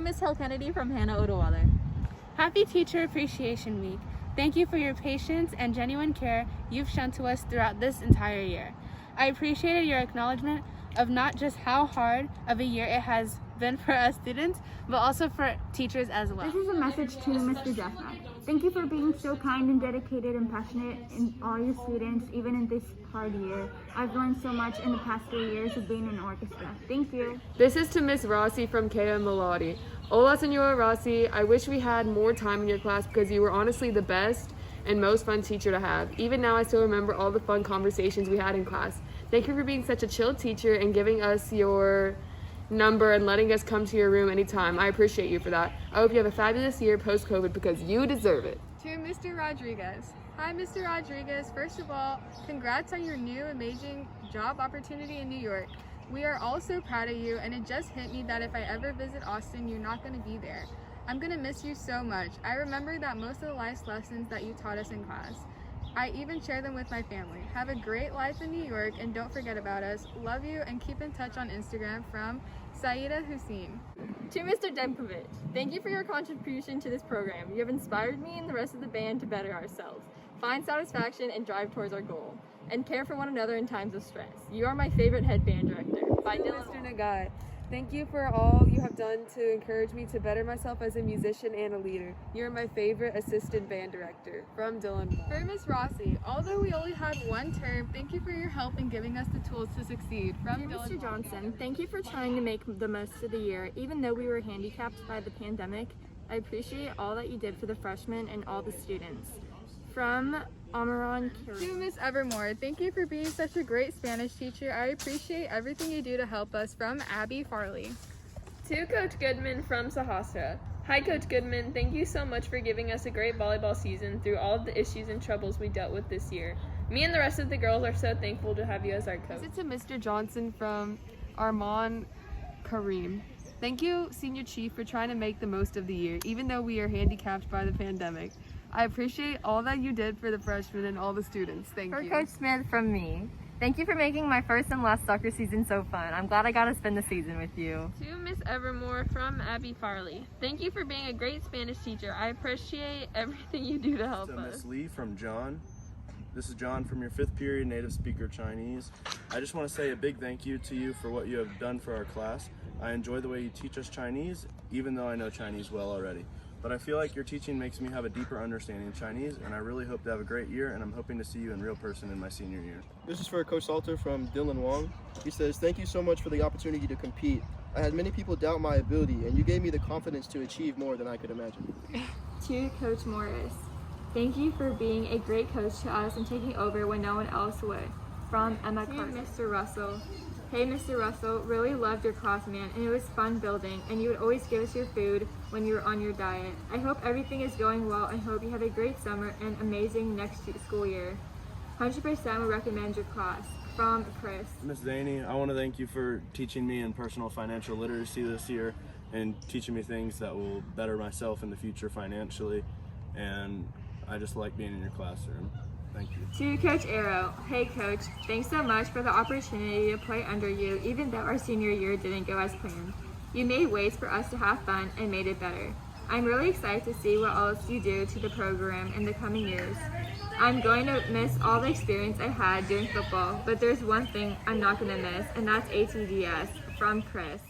Miss Hill Kennedy from Hannah Odawale. Happy Teacher Appreciation Week. Thank you for your patience and genuine care you've shown to us throughout this entire year. I appreciated your acknowledgement of not just how hard of a year it has been for us students, but also for teachers as well. This is a message to Mr. Jeffna. Thank you for being so kind and dedicated and passionate in all your students, even in this hard year. I've learned so much in the past 3 years of being in an orchestra. Thank you. This is to Miss Rossi from Kea Melody. Hola, Senora Rossi. I wish we had more time in your class because you were honestly the best and most fun teacher to have. Even now, I still remember all the fun conversations we had in class. Thank you for being such a chill teacher and giving us your number and letting us come to your room anytime. I appreciate you for that. I hope you have a fabulous year post-COVID because you deserve it. To Mr. Rodriguez. Hi, Mr. Rodriguez. First of all, congrats on your new amazing job opportunity in New York. We are all so proud of you, and it just hit me that if I ever visit Austin, you're not going to be there. I'm going to miss you so much. I remember that most of the life lessons that you taught us in class. I even share them with my family. Have a great life in New York, and don't forget about us. Love you, and keep in touch on Instagram. From Saida Hussein. To Mr. Demkovich, thank you for your contribution to this program. You have inspired me and the rest of the band to better ourselves, find satisfaction, and drive towards our goal, and care for one another in times of stress. You are my favorite head band director. By Dylan. Mr. Nagai, thank you for all you have done to encourage me to better myself as a musician and a leader. You're my favorite assistant band director. From Dylan. For Miss Rossi, although we only had one term, thank you for your help in giving us the tools to succeed. From Dylan. Mr. Johnson, thank you for trying to make the most of the year. Even though we were handicapped by the pandemic, I appreciate all that you did for the freshmen and all the students. From Amaran To Curie. Miss Evermore, thank you for being such a great Spanish teacher. I appreciate everything you do to help us. From Abby Farley. To Coach Goodman from Sahasra. Hi, Coach Goodman. Thank you so much for giving us a great volleyball season through all of the issues and troubles we dealt with this year. Me and the rest of the girls are so thankful to have you as our coach. Visit to Mr. Johnson from Armand Kareem. Thank you, Senior Chief, for trying to make the most of the year, even though we are handicapped by the pandemic. I appreciate all that you did for the freshmen and all the students. Thank For you. Coach Smith from me, thank you for making my first and last soccer season so fun. I'm glad I got to spend the season with you. To Miss Evermore from Abby Farley. Thank you for being a great Spanish teacher. I appreciate everything you do to help To us. Miss Lee from John. This is John from your 5th period native speaker Chinese. I just want to say a big thank you to you for what you have done for our class. I enjoy the way you teach us Chinese, even though I know Chinese well already. But I feel like your teaching makes me have a deeper understanding of Chinese, and I really hope to have a great year, and I'm hoping to see you in real person in my senior year. This is for Coach Salter from Dylan Wong. He says, thank you so much for the opportunity to compete. I had many people doubt my ability, and you gave me the confidence to achieve more than I could imagine. To Coach Morris, thank you for being a great coach to us and taking over when no one else would. From Emma Carter. Mr. Russell. Hey, Mr. Russell, really loved your class, man, and it was fun building, and you would always give us your food when you were on your diet. I hope everything is going well and hope you have a great summer and amazing next school year. 100% would recommend your class. From Chris. Miss Zaney, I want to thank you for teaching me in personal financial literacy this year and teaching me things that will better myself in the future financially, and I just like being in your classroom. Thank you. To Coach Arrow, hey Coach, thanks so much for the opportunity to play under you even though our senior year didn't go as planned. You made ways for us to have fun and made it better. I'm really excited to see what else you do to the program in the coming years. I'm going to miss all the experience I had doing football, but there's one thing I'm not going to miss, and that's ATDS. From Chris.